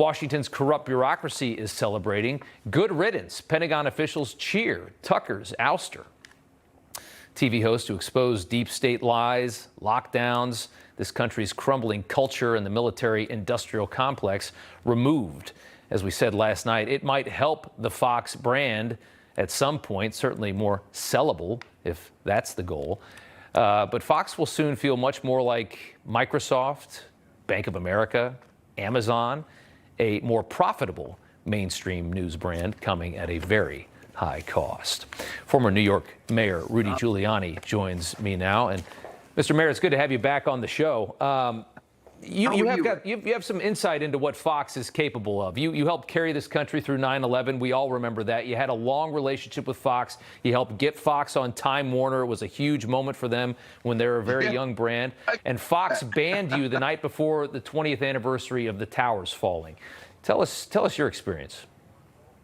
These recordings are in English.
Washington's corrupt bureaucracy is celebrating. Good riddance. Pentagon officials cheer Tucker's ouster. TV host who exposed deep state lies, lockdowns, this country's crumbling culture, and the military-industrial complex removed. As we said last night, it might help the Fox brand at some point, certainly more sellable, if that's the goal. But Fox will soon feel much more like Microsoft, Bank of America, Amazon, a more profitable mainstream news brand coming at a very high cost. Former New York Mayor Rudy Giuliani joins me now. And Mr. Mayor, it's good to have you back on the show. You have some insight into what Fox is capable of. You helped carry this country through 9/11. We all remember that. You had a long relationship with Fox. You helped get Fox on Time Warner. It was a huge moment for them when they were a very young brand. And Fox banned you the night before the 20th anniversary of the towers falling. Tell us your experience.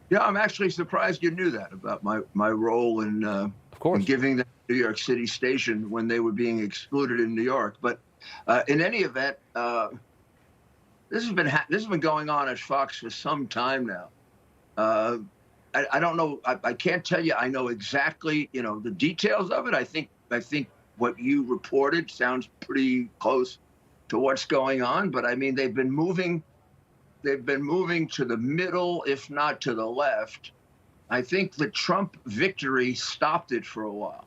Yeah, I'm actually surprised you knew that about my role in giving the New York City station when they were being excluded in New York. But in any event, this has been going on at Fox for some time now. I don't know. I can't tell you. I know exactly, the details of it. I think what you reported sounds pretty close to what's going on. But I mean, they've been moving to the middle, if not to the left. I think the Trump victory stopped it for a while.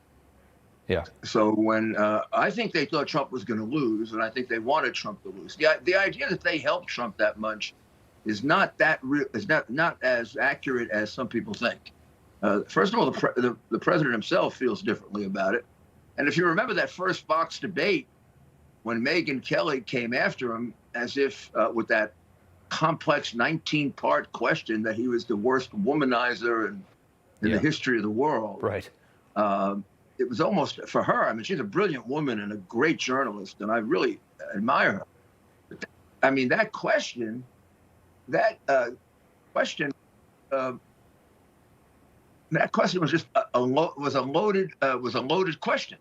Yeah. So when I think they thought Trump was going to lose, and I think they wanted Trump to lose. The idea that they helped Trump that much is not not as accurate as some people think. First of all, the president himself feels differently about it. And if you remember that first Fox debate, when Megyn Kelly came after him as if with that complex 19-part question that he was the worst womanizer in the history of the world. Right. It was almost for her. I mean, she's a brilliant woman and a great journalist, and I really admire her. But I mean, that question was just a loaded question.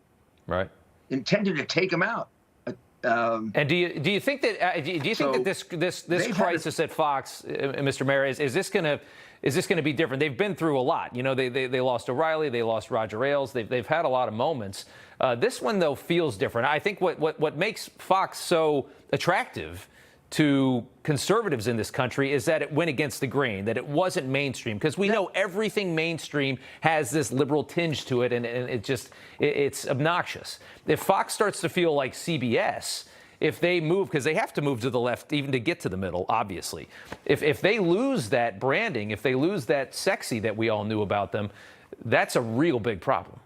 Right. Intended to take him out. And do you think that this crisis at Fox, Mr. Mayor, is this going to be different? They've been through a lot. They lost O'Reilly, they lost Roger Ailes. They've had a lot of moments. This one though feels different. I think what makes Fox so attractive to conservatives in this country is that it went against the grain, that it wasn't mainstream, because we know everything mainstream has this liberal tinge to it, and it's obnoxious. If Fox starts to feel like CBS, if they move, because they have to move to the left even to get to the middle, obviously. If they lose that branding, if they lose that sexy that we all knew about them, that's a real big problem.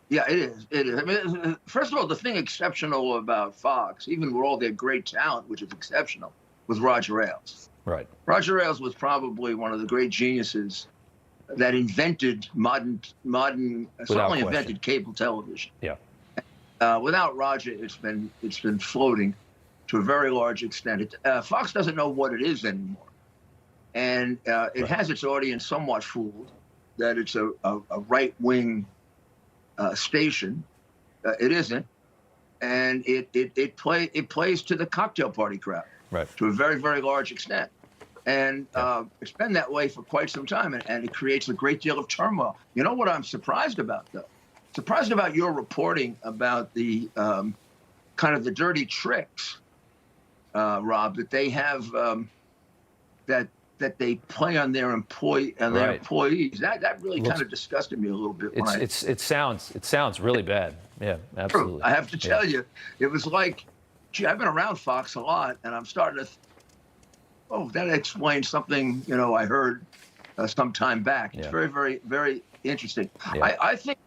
Yeah, it is. It is. I mean, first of all, the thing exceptional about Fox, even with all their great talent, which is exceptional, was Roger Ailes. Right. Roger Ailes was probably one of the great geniuses that invented certainly invented cable television. Yeah. Without Roger, it's been floating to a very large extent. Fox doesn't know what it is anymore, and it has its audience somewhat fooled that it's a right-wing station. It isn't, and it plays to the cocktail party crowd, right, to a very, very large extent, and it's been that way for quite some time, and it creates a great deal of turmoil. You know what I'm surprised about, though? Surprised about your reporting about the kind of the dirty tricks, Rob, that they have that they play on their employees. That really kind of disgusted me a little bit. It sounds really bad. Yeah, absolutely. I have to tell you, it was like, gee, I've been around Fox a lot, and I'm starting to. That explains something I heard some time back. It's very, very, very interesting. Yeah. I think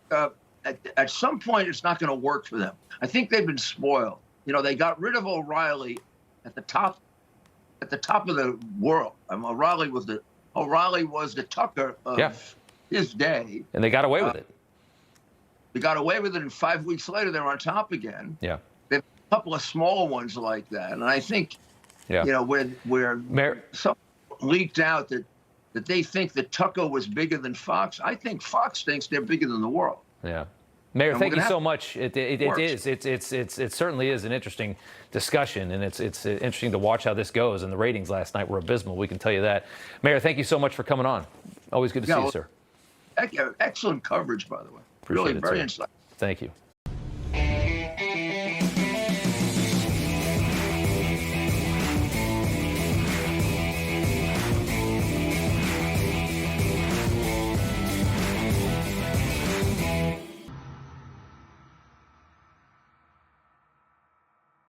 at some point it's not going to work for them. I think they've been spoiled. They got rid of O'Reilly at the top of the world. O'Reilly was the Tucker of his day, and they got away with it. They got away with it, and 5 weeks later they're on top again. Yeah, they have a couple of smaller ones like that, and I think, where some leaked out that they think that Tucker was bigger than Fox. I think Fox thinks they're bigger than the world. Yeah. Mayor, thank you so much. It certainly is an interesting discussion, and it's interesting to watch how this goes. And the ratings last night were abysmal. We can tell you that. Mayor, thank you so much for coming on. Always good to see you, sir. Excellent coverage, by the way. Appreciate really it, very sir. insightful. Thank you.